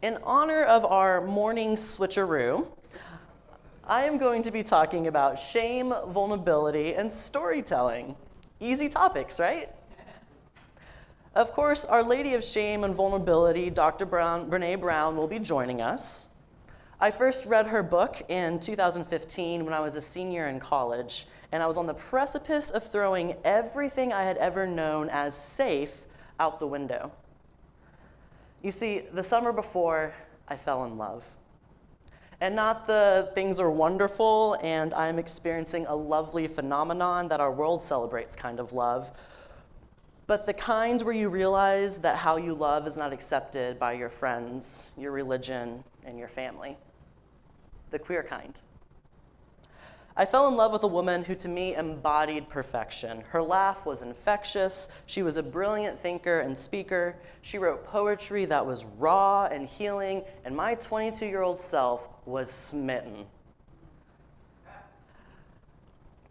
In honor of our morning switcheroo, I am going to be talking about shame, vulnerability, and storytelling. Easy topics, right? Of course, Our Lady of Shame and Vulnerability, Dr. Brene Brown, will be joining us. I first read her book in 2015 when I was a senior in college, and I was on the precipice of throwing everything I had ever known as safe out the window. You see, the summer before, I fell in love. And not the things are wonderful and I'm experiencing a lovely phenomenon that our world celebrates kind of love, but the kind where you realize that how you love is not accepted by your friends, your religion, and your family. The queer kind. I fell in love with a woman who to me embodied perfection. Her laugh was infectious. She was a brilliant thinker and speaker. She wrote poetry that was raw and healing, and my 22-year-old self was smitten.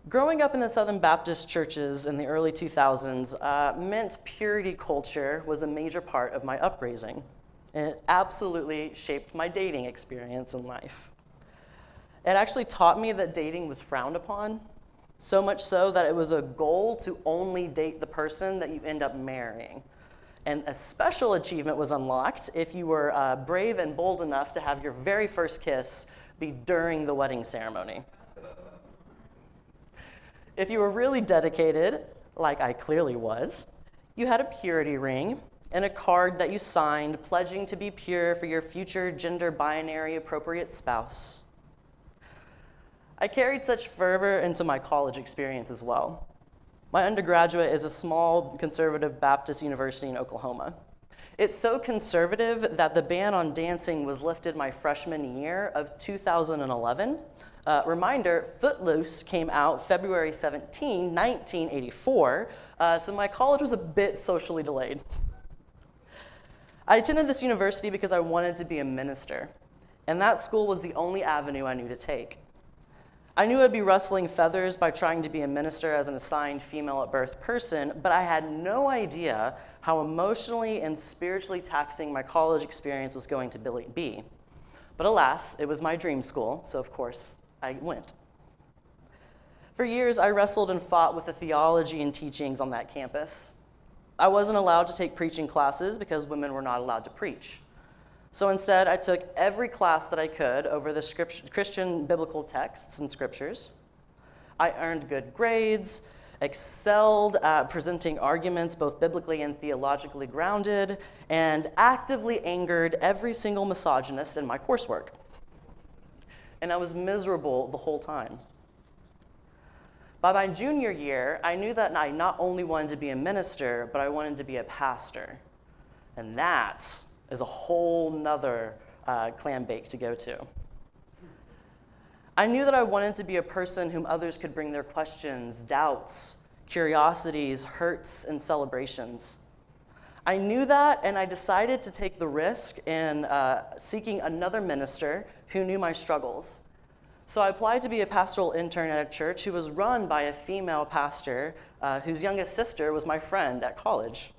Growing up in the Southern Baptist churches in the early 2000s meant purity culture was a major part of my upbringing, and it absolutely shaped my dating experience in life. It actually taught me that dating was frowned upon, so much so that it was a goal to only date the person that you end up marrying. And a special achievement was unlocked if you were brave and bold enough to have your very first kiss be during the wedding ceremony. If you were really dedicated, like I clearly was, you had a purity ring and a card that you signed pledging to be pure for your future gender binary appropriate spouse. I carried such fervor into my college experience as well. My undergraduate is a small conservative Baptist university in Oklahoma. It's so conservative that the ban on dancing was lifted my freshman year of 2011. Reminder, Footloose came out February 17, 1984, so my college was a bit socially delayed. I attended this university because I wanted to be a minister, and that school was the only avenue I knew to take. I knew I'd be rustling feathers by trying to be a minister as an assigned female at birth person, but I had no idea how emotionally and spiritually taxing my college experience was going to be. But alas, it was my dream school, so of course I went. For years, I wrestled and fought with the theology and teachings on that campus. I wasn't allowed to take preaching classes because women were not allowed to preach. So instead, I took every class that I could over the Christian biblical texts and scriptures. I earned good grades, excelled at presenting arguments both biblically and theologically grounded, and actively angered every single misogynist in my coursework. And I was miserable the whole time. By my junior year, I knew that I not only wanted to be a minister, but I wanted to be a pastor. And that is a whole nother clam bake to go to. I knew that I wanted to be a person whom others could bring their questions, doubts, curiosities, hurts, and celebrations. I knew that, and I decided to take the risk in seeking another minister who knew my struggles. So I applied to be a pastoral intern at a church who was run by a female pastor whose youngest sister was my friend at college.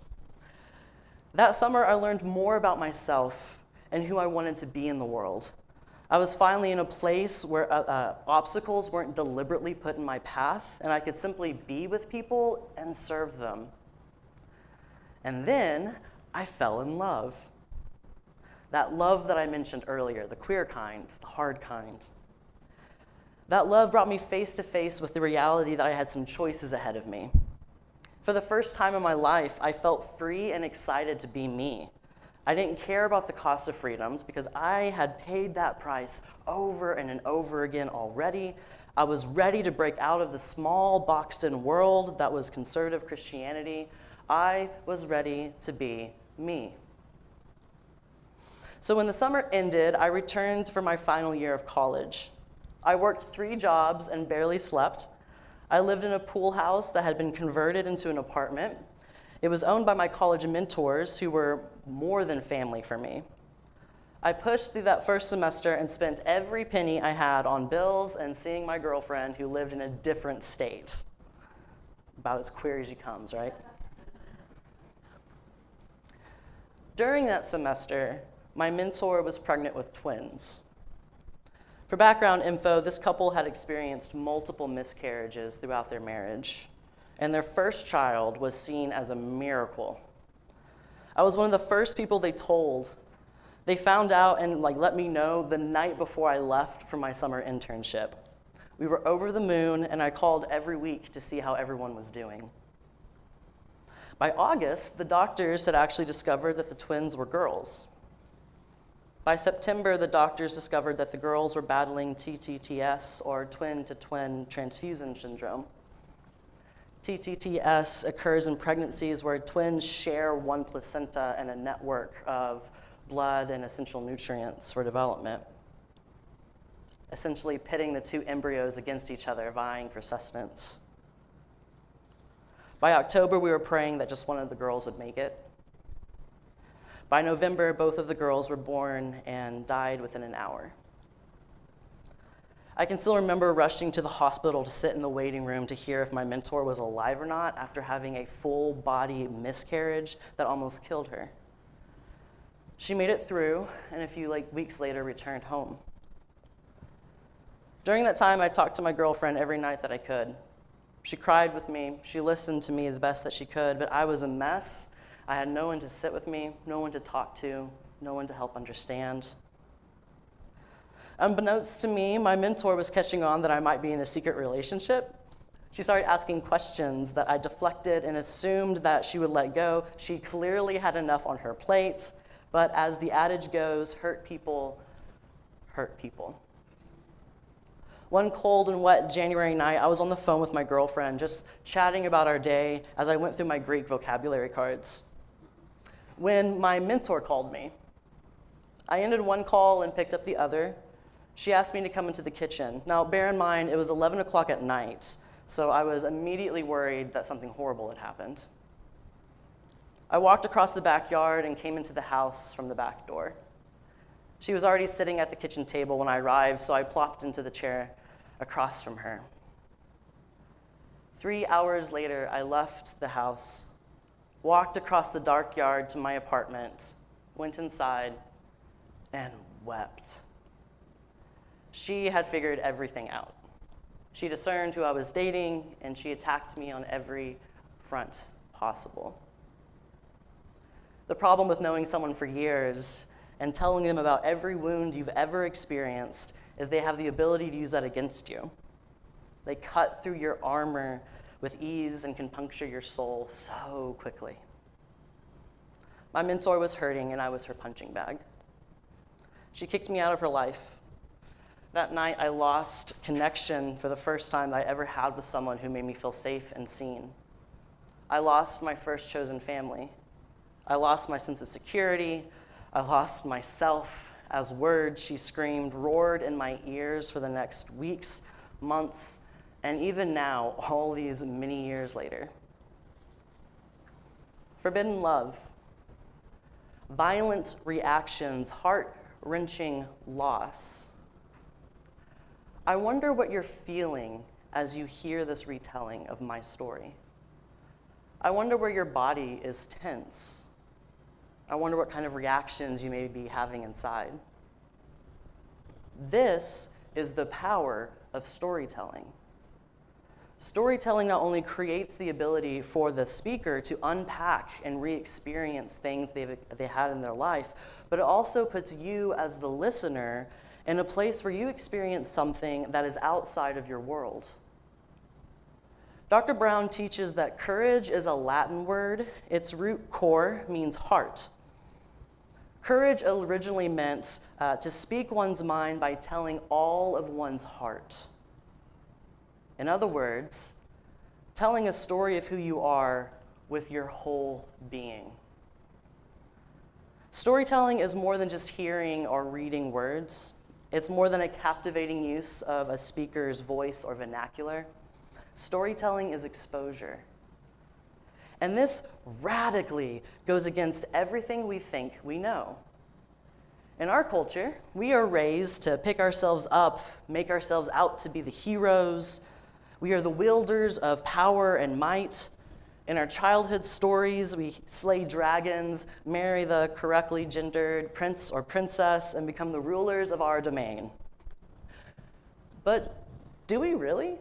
That summer, I learned more about myself and who I wanted to be in the world. I was finally in a place where obstacles weren't deliberately put in my path, and I could simply be with people and serve them. And then I fell in love. That love that I mentioned earlier, the queer kind, the hard kind. That love brought me face to face with the reality that I had some choices ahead of me. For the first time in my life, I felt free and excited to be me. I didn't care about the cost of freedoms because I had paid that price over and over again already. I was ready to break out of the small, boxed-in world that was conservative Christianity. I was ready to be me. So when the summer ended, I returned for my final year of college. I worked 3 jobs and barely slept. I lived in a pool house that had been converted into an apartment. It was owned by my college mentors who were more than family for me. I pushed through that first semester and spent every penny I had on bills and seeing my girlfriend who lived in a different state. About as queer as she comes, right? During that semester, my mentor was pregnant with twins. For background info, this couple had experienced multiple miscarriages throughout their marriage, and their first child was seen as a miracle. I was one of the first people they told. They found out and let me know the night before I left for my summer internship. We were over the moon, and I called every week to see how everyone was doing. By August, the doctors had actually discovered that the twins were girls. By September, the doctors discovered that the girls were battling TTTS, or twin-to-twin transfusion syndrome. TTTS occurs in pregnancies where twins share one placenta and a network of blood and essential nutrients for development, essentially pitting the two embryos against each other, vying for sustenance. By October, we were praying that just one of the girls would make it. By November, both of the girls were born and died within an hour. I can still remember rushing to the hospital to sit in the waiting room to hear if my mentor was alive or not after having a full-body miscarriage that almost killed her. She made it through, and a few weeks later returned home. During that time, I talked to my girlfriend every night that I could. She cried with me. She listened to me the best that she could, but I was a mess. I had no one to sit with me, no one to talk to, no one to help understand. Unbeknownst to me, my mentor was catching on that I might be in a secret relationship. She started asking questions that I deflected and assumed that she would let go. She clearly had enough on her plate, but as the adage goes, hurt people hurt people. One cold and wet January night, I was on the phone with my girlfriend, just chatting about our day as I went through my Greek vocabulary cards, when my mentor called me. I ended one call and picked up the other. She asked me to come into the kitchen. Now, bear in mind, it was 11 o'clock at night, so I was immediately worried that something horrible had happened. I walked across the backyard and came into the house from the back door. She was already sitting at the kitchen table when I arrived, so I plopped into the chair across from her. 3 hours later, I left the house, walked across the dark yard to my apartment, went inside, and wept. She had figured everything out. She discerned who I was dating, and she attacked me on every front possible. The problem with knowing someone for years and telling them about every wound you've ever experienced is they have the ability to use that against you. They cut through your armor with ease and can puncture your soul so quickly. My mentor was hurting, and I was her punching bag. She kicked me out of her life. That night, I lost connection for the first time that I ever had with someone who made me feel safe and seen. I lost my first chosen family. I lost my sense of security. I lost myself as words she screamed roared in my ears for the next weeks, months, and even now, all these many years later. Forbidden love, violent reactions, heart-wrenching loss. I wonder what you're feeling as you hear this retelling of my story. I wonder where your body is tense. I wonder what kind of reactions you may be having inside. This is the power of storytelling. Storytelling not only creates the ability for the speaker to unpack and re-experience things they had in their life, but it also puts you as the listener in a place where you experience something that is outside of your world. Dr. Brown teaches that courage is a Latin word. Its root cor means heart. Courage originally meant to speak one's mind by telling all of one's heart. In other words, telling a story of who you are with your whole being. Storytelling is more than just hearing or reading words. It's more than a captivating use of a speaker's voice or vernacular. Storytelling is exposure. And this radically goes against everything we think we know. In our culture, we are raised to pick ourselves up, make ourselves out to be the heroes. We are the wielders of power and might. In our childhood stories, we slay dragons, marry the correctly gendered prince or princess, and become the rulers of our domain. But do we really?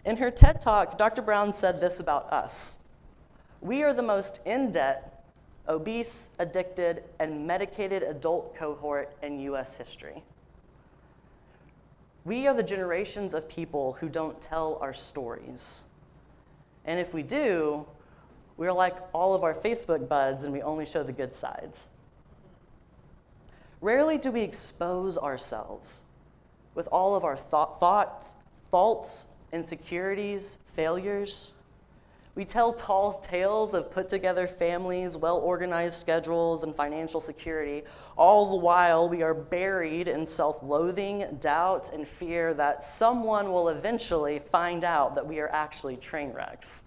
In her TED Talk, Dr. Brown said this about us. We are the most in-debt, obese, addicted, and medicated adult cohort in US history. We are the generations of people who don't tell our stories. And if we do, we're like all of our Facebook buds and we only show the good sides. Rarely do we expose ourselves with all of our thoughts, faults, insecurities, failures. We tell tall tales of put-together families, well-organized schedules, and financial security. All the while, we are buried in self-loathing, doubt, and fear that someone will eventually find out that we are actually train wrecks.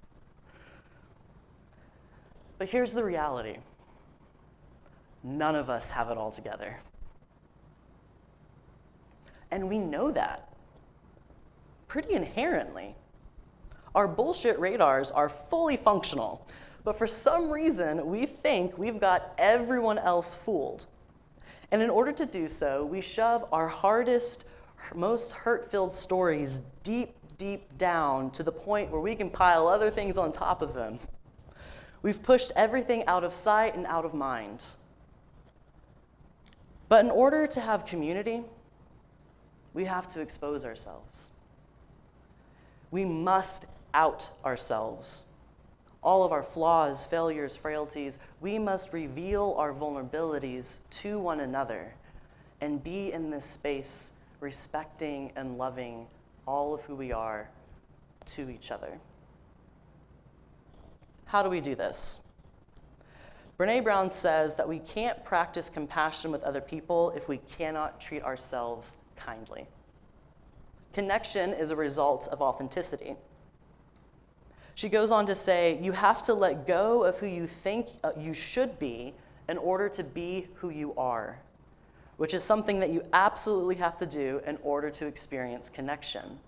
But here's the reality. None of us have it all together. And we know that pretty inherently. Our bullshit radars are fully functional, but for some reason, we think we've got everyone else fooled. And in order to do so, we shove our hardest, most hurt-filled stories deep, deep down to the point where we can pile other things on top of them. We've pushed everything out of sight and out of mind. But in order to have community, we have to expose ourselves. We must out ourselves. All of our flaws, failures, frailties, we must reveal our vulnerabilities to one another and be in this space respecting and loving all of who we are to each other. How do we do this? Brené Brown says that we can't practice compassion with other people if we cannot treat ourselves kindly. Connection is a result of authenticity. She goes on to say, you have to let go of who you think you should be in order to be who you are, which is something that you absolutely have to do in order to experience connection.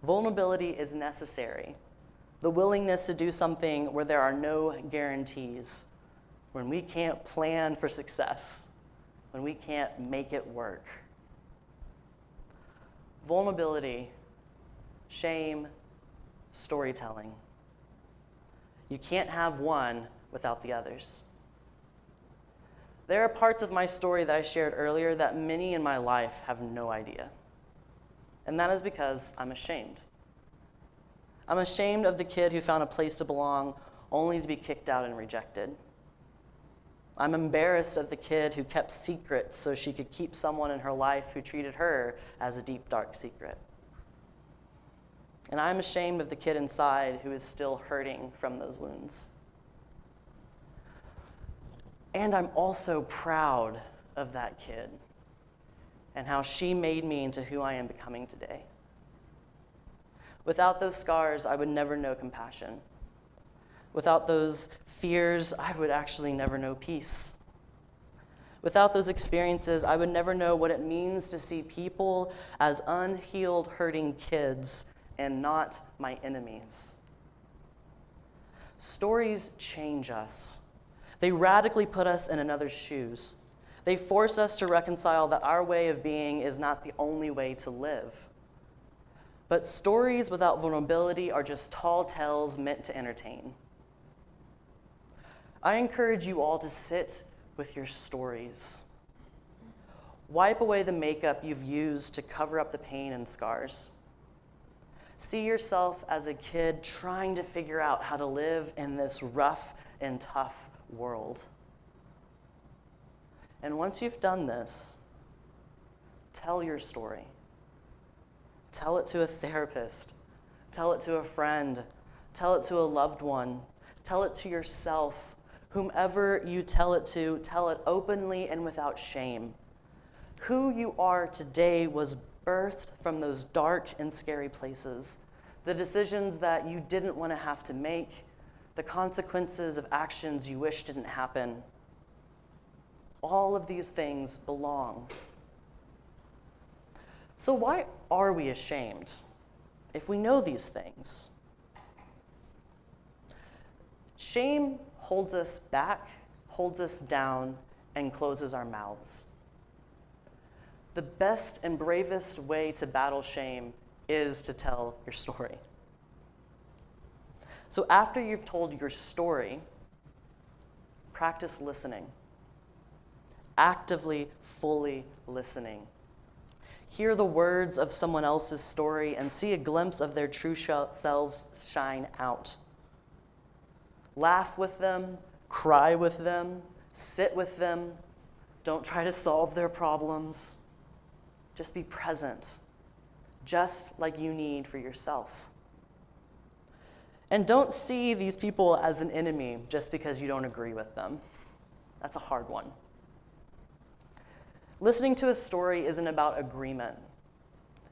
Vulnerability is necessary. The willingness to do something where there are no guarantees, when we can't plan for success, when we can't make it work. Vulnerability, shame, storytelling. You can't have one without the others. There are parts of my story that I shared earlier that many in my life have no idea. And that is because I'm ashamed. I'm ashamed of the kid who found a place to belong only to be kicked out and rejected. I'm embarrassed of the kid who kept secrets so she could keep someone in her life who treated her as a deep, dark secret. And I'm ashamed of the kid inside who is still hurting from those wounds. And I'm also proud of that kid and how she made me into who I am becoming today. Without those scars, I would never know compassion. Without those fears, I would actually never know peace. Without those experiences, I would never know what it means to see people as unhealed, hurting kids and not my enemies. Stories change us. They radically put us in another's shoes. They force us to reconcile that our way of being is not the only way to live. But stories without vulnerability are just tall tales meant to entertain. I encourage you all to sit with your stories. Wipe away the makeup you've used to cover up the pain and scars. See yourself as a kid trying to figure out how to live in this rough and tough world. And once you've done this, tell your story. Tell it to a therapist. Tell it to a friend. Tell it to a loved one. Tell it to yourself. Whomever you tell it openly and without shame. Who you are today was birthed from those dark and scary places. The decisions that you didn't want to have to make. The consequences of actions you wish didn't happen. All of these things belong. So why are we ashamed if we know these things? Shame holds us back, holds us down, and closes our mouths. The best and bravest way to battle shame is to tell your story. So after you've told your story, practice listening. Actively, fully listening. Hear the words of someone else's story and see a glimpse of their true selves shine out. Laugh with them, cry with them, sit with them. Don't try to solve their problems. Just be present, just like you need for yourself. And don't see these people as an enemy just because you don't agree with them. That's a hard one. Listening to a story isn't about agreement.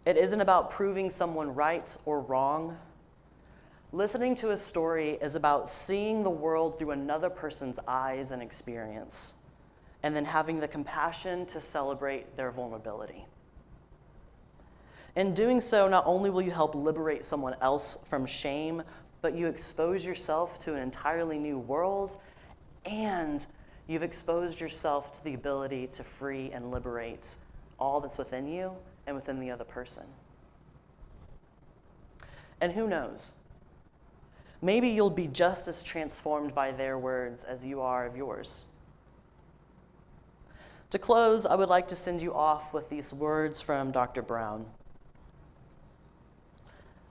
It isn't about proving someone right or wrong. Listening to a story is about seeing the world through another person's eyes and experience, and then having the compassion to celebrate their vulnerability. In doing so, not only will you help liberate someone else from shame, but you expose yourself to an entirely new world, and you've exposed yourself to the ability to free and liberate all that's within you and within the other person. And who knows? Maybe you'll be just as transformed by their words as you are of yours. To close, I would like to send you off with these words from Dr. Brown.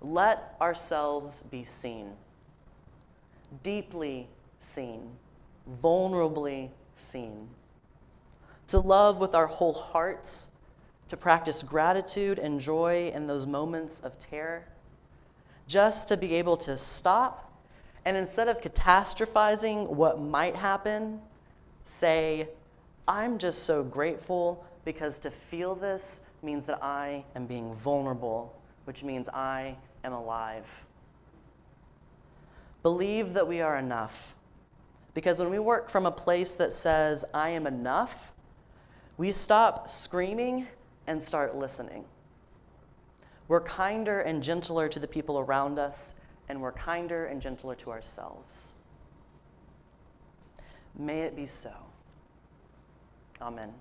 Let ourselves be seen, deeply seen, vulnerably seen. To love with our whole hearts, to practice gratitude and joy in those moments of terror, just to be able to stop and instead of catastrophizing what might happen, say, I'm just so grateful because to feel this means that I am being vulnerable, which means I am alive. Believe that we are enough. Because when we work from a place that says, I am enough, we stop screaming and start listening. We're kinder and gentler to the people around us, and we're kinder and gentler to ourselves. May it be so. Amen.